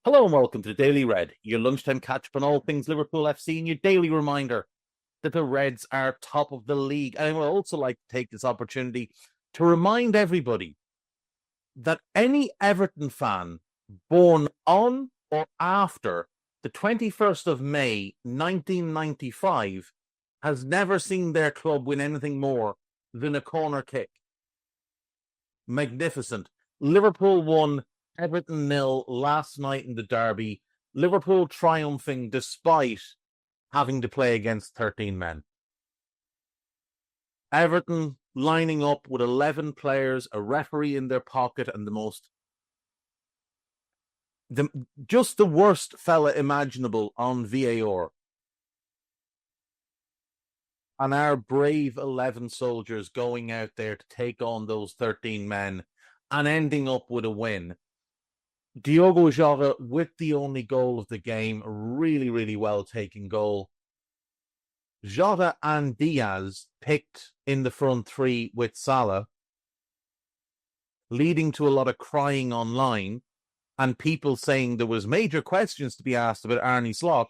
Hello and welcome to the Daily Red, your lunchtime catch-up on all things Liverpool FC and your daily reminder that the Reds are top of the league. And I would also like to take this opportunity to remind everybody that any Everton fan born on or after the 21st of May, 1995 has never seen their club win anything more than a corner kick. Magnificent. Liverpool won, Everton 0 last night in the derby. Liverpool triumphing despite having to play against 13 men. Everton lining up with 11 players, a referee in their pocket, and just the worst fella imaginable on VAR. And our brave 11 soldiers going out there to take on those 13 men and ending up with a win. Diogo Jota with the only goal of the game, a really, really well-taken goal. Jota and Diaz picked in the front three with Salah, leading to a lot of crying online and people saying there was major questions to be asked about Arne Slot,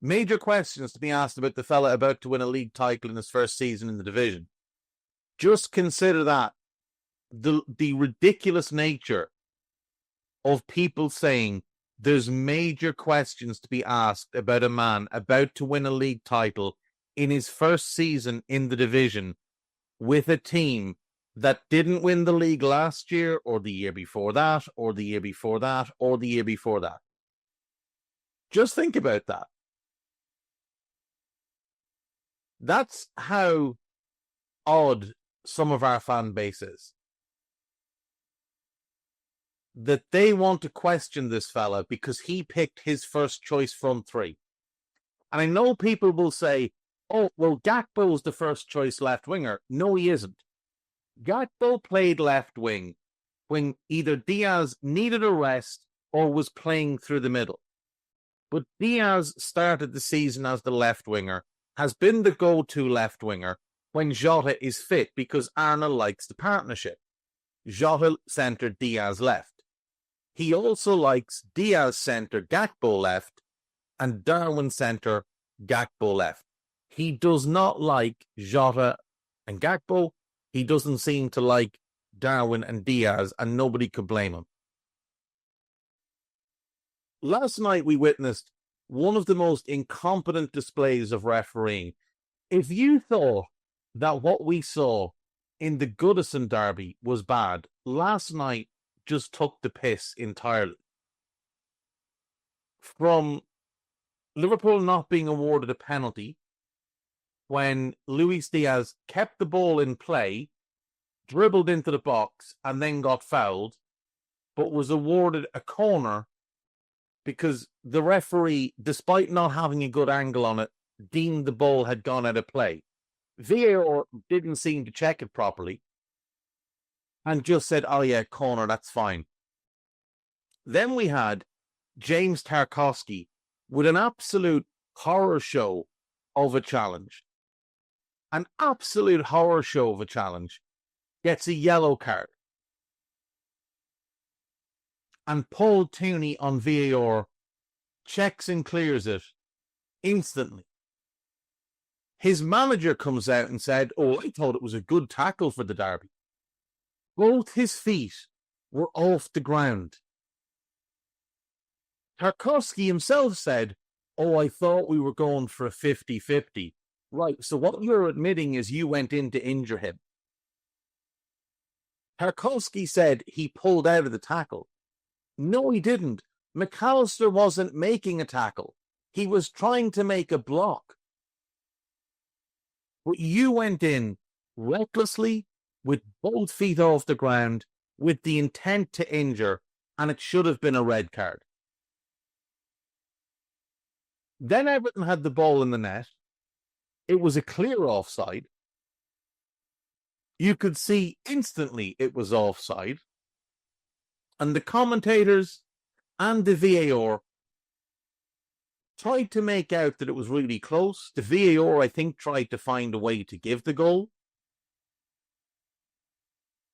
major questions to be asked about the fella about to win a league title in his first season in the division. Just consider that, the ridiculous nature of people saying there's major questions to be asked about a man about to win a league title in his first season in the division with a team that didn't win the league last year or the year before that or the year before that or the year before that. Just think about that. That's how odd some of our fan base is. That they want to question this fella because he picked his first choice front three. And I know people will say, oh, well, Gakpo's the first choice left winger. No, he isn't. Gakpo played left wing when either Diaz needed a rest or was playing through the middle. But Diaz started the season as the left winger, has been the go-to left winger when Jota is fit because Arne likes the partnership. Jota centre, Diaz left. He also likes Diaz centre, Gakpo left, and Darwin centre, Gakpo left. He does not like Jota and Gakpo. He doesn't seem to like Darwin and Diaz, and nobody could blame him. Last night we witnessed one of the most incompetent displays of refereeing. If you thought that what we saw in the Goodison derby was bad, last night just took the piss entirely. From Liverpool not being awarded a penalty when Luis Diaz kept the ball in play, dribbled into the box, and then got fouled, but was awarded a corner because the referee, despite not having a good angle on it, deemed the ball had gone out of play. VAR didn't seem to check it properly and just said, oh yeah, corner, that's fine. Then we had James Tarkowski with an absolute horror show of a challenge. An absolute horror show of a challenge. Gets a yellow card. And Paul Tooney on VAR checks and clears it instantly. His manager comes out and said, oh, I thought it was a good tackle for the derby. Both his feet were off the ground. Tarkowski himself said, oh, I thought we were going for a 50-50. Right, so what you're admitting is you went in to injure him. Tarkowski said he pulled out of the tackle. No, he didn't. McAllister wasn't making a tackle. He was trying to make a block. But you went in recklessly, with both feet off the ground, with the intent to injure, and it should have been a red card. Then Everton had the ball in the net. It was a clear offside. You could see instantly it was offside. And the commentators and the VAR tried to make out that it was really close. The VAR, I think, tried to find a way to give the goal.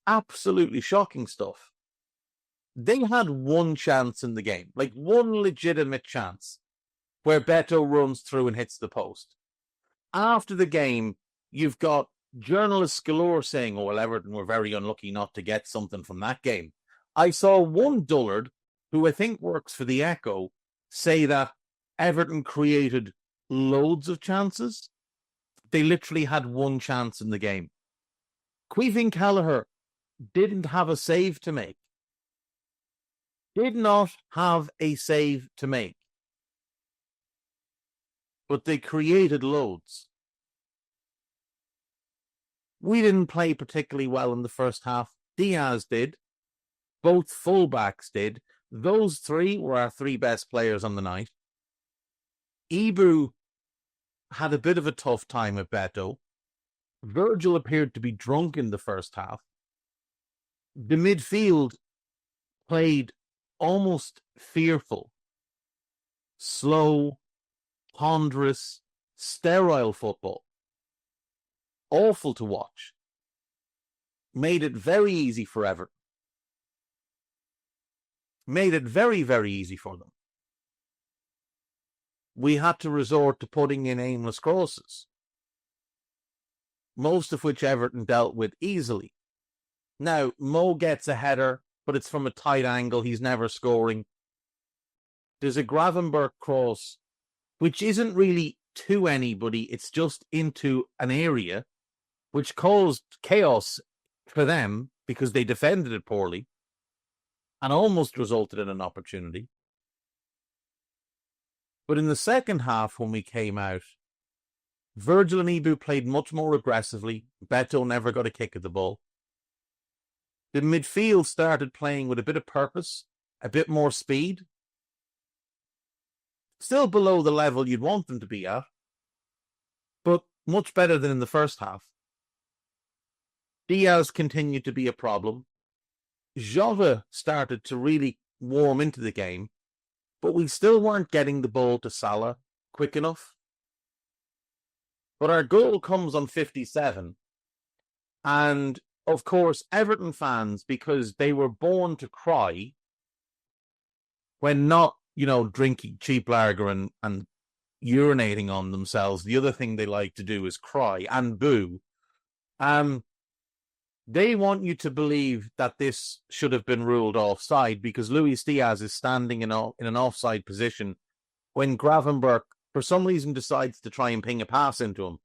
Absolutely shocking stuff. They had one chance in the game, like one legitimate chance, where Beto runs through and hits the post. After the game, you've got journalists galore saying, oh, well, Everton were very unlucky not to get something from that game. I saw one dullard, who I think works for the Echo, say that Everton created loads of chances. They literally had one chance in the game. Caoimhín Kelleher didn't have a save to make. Did not have a save to make. But they created loads. We didn't play particularly well in the first half. Diaz did. Both fullbacks did. Those three were our three best players on the night. Ibu had a bit of a tough time at Beto. Virgil appeared to be drunk in the first half. The midfield played almost fearful, slow, ponderous, sterile football. Awful to watch. Made it very easy for Everton. Made it very, very easy for them. We had to resort to putting in aimless crosses, most of which Everton dealt with easily. Now, Mo gets a header, but it's from a tight angle. He's never scoring. There's a Gravenberch cross, which isn't really to anybody. It's just into an area, which caused chaos for them because they defended it poorly and almost resulted in an opportunity. But in the second half, when we came out, Virgil and Ibu played much more aggressively. Beto never got a kick at the ball. The midfield started playing with a bit of purpose, a bit more speed. Still below the level you'd want them to be at, but much better than in the first half. Diaz continued to be a problem. Jota started to really warm into the game, but we still weren't getting the ball to Salah quick enough. But our goal comes on 57, and of course, Everton fans, because they were born to cry when not, drinking cheap lager and urinating on themselves. The other thing they like to do is cry and boo. They want you to believe that this should have been ruled offside because Luis Diaz is standing in an offside position when Gravenberch, for some reason, decides to try and ping a pass into him.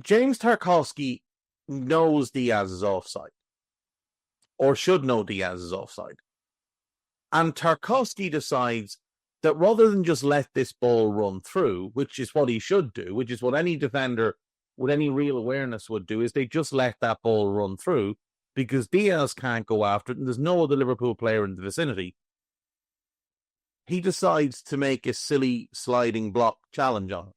James Tarkowski knows Diaz is offside, or should know Diaz is offside. And Tarkowski decides that rather than just let this ball run through, which is what he should do, which is what any defender with any real awareness would do, is they just let that ball run through because Diaz can't go after it and there's no other Liverpool player in the vicinity. He decides to make a silly sliding block challenge on it.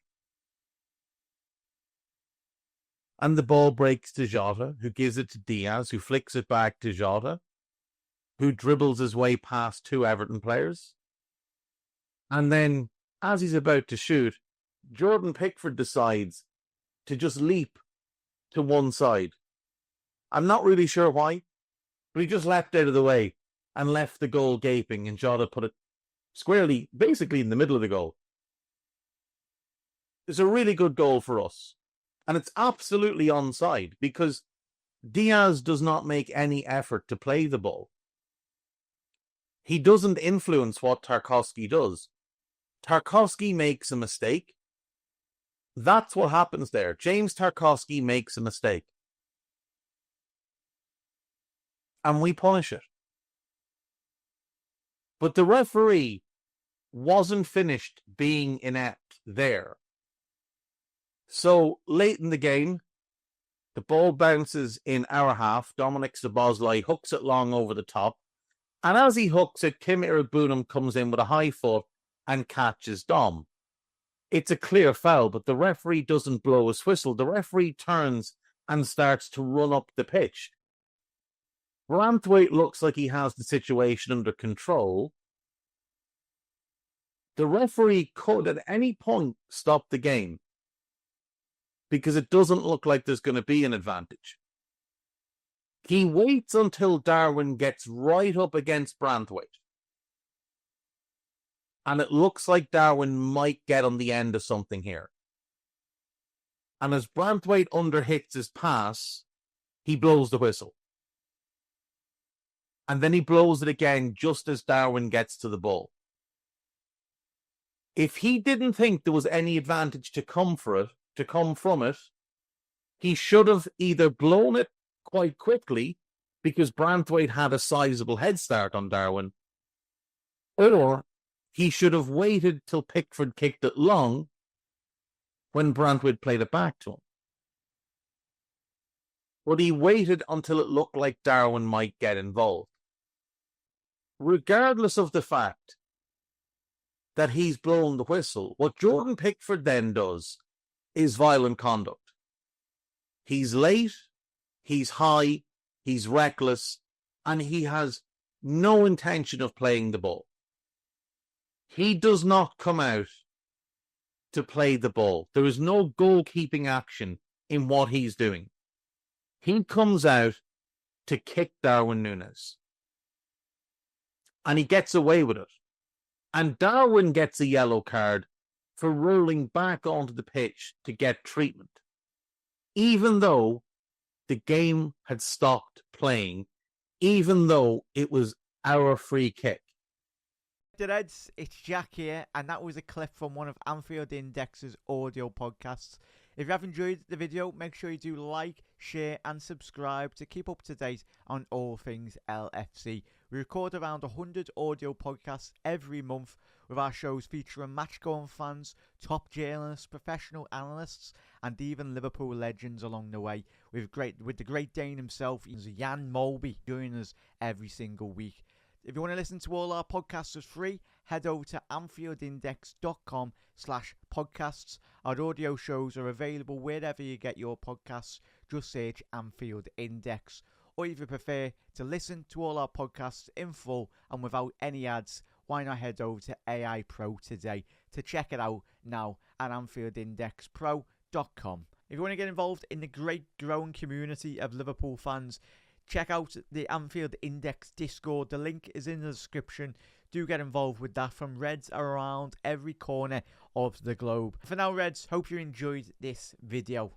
And the ball breaks to Jota, who gives it to Diaz, who flicks it back to Jota, who dribbles his way past two Everton players. And then, as he's about to shoot, Jordan Pickford decides to just leap to one side. I'm not really sure why, but he just leapt out of the way and left the goal gaping, and Jota put it squarely, basically in the middle of the goal. It's a really good goal for us. And it's absolutely onside because Diaz does not make any effort to play the ball. He doesn't influence what Tarkowski does. Tarkowski makes a mistake. That's what happens there. James Tarkowski makes a mistake. And we punish it. But the referee wasn't finished being inept there. So, late in the game, the ball bounces in our half. Dominic Szoboszlai hooks it long over the top. And as he hooks it, Kim Iroegbunam comes in with a high foot and catches Dom. It's a clear foul, but the referee doesn't blow his whistle. The referee turns and starts to run up the pitch. Branthwaite looks like he has the situation under control. The referee could at any point stop the game, because it doesn't look like there's going to be an advantage. He waits until Darwin gets right up against Branthwaite. And it looks like Darwin might get on the end of something here. And as Branthwaite underhits his pass, he blows the whistle. And then he blows it again just as Darwin gets to the ball. If he didn't think there was any advantage to come from it, he should have either blown it quite quickly because Branthwaite had a sizable head start on Darwin, or he should have waited till Pickford kicked it long when Branthwaite played it back to him. But he waited until it looked like Darwin might get involved. Regardless of the fact that he's blown the whistle, what Jordan Pickford then does is violent conduct. He's late, he's high, he's reckless, and he has no intention of playing the ball. He does not come out to play the ball. There is no goalkeeping action in what he's doing. He comes out to kick Darwin Núñez. And he gets away with it. And Darwin gets a yellow card for rolling back onto the pitch to get treatment, even though the game had stopped playing, even though it was our free kick. Reds, it's Jack here, and that was a clip from one of Anfield Index's audio podcasts. If you have enjoyed the video, make sure you do like, share and subscribe to keep up to date on all things LFC. We record around 100 audio podcasts every month, with our shows featuring match-going fans, top journalists, professional analysts and even Liverpool legends along the way, with the great Dane himself, Jan Molby, joining us every single week. If you want to listen to all our podcasts for free, head over to AnfieldIndex.com/podcasts. Our audio shows are available wherever you get your podcasts. Just search Anfield Index. Or if you prefer to listen to all our podcasts in full and without any ads, why not head over to AI Pro today to check it out now at AnfieldIndexPro.com. If you want to get involved in the great growing community of Liverpool fans, check out the Anfield Index Discord. The link is in the description. Do get involved with that from Reds around every corner of the globe. For now, Reds, hope you enjoyed this video.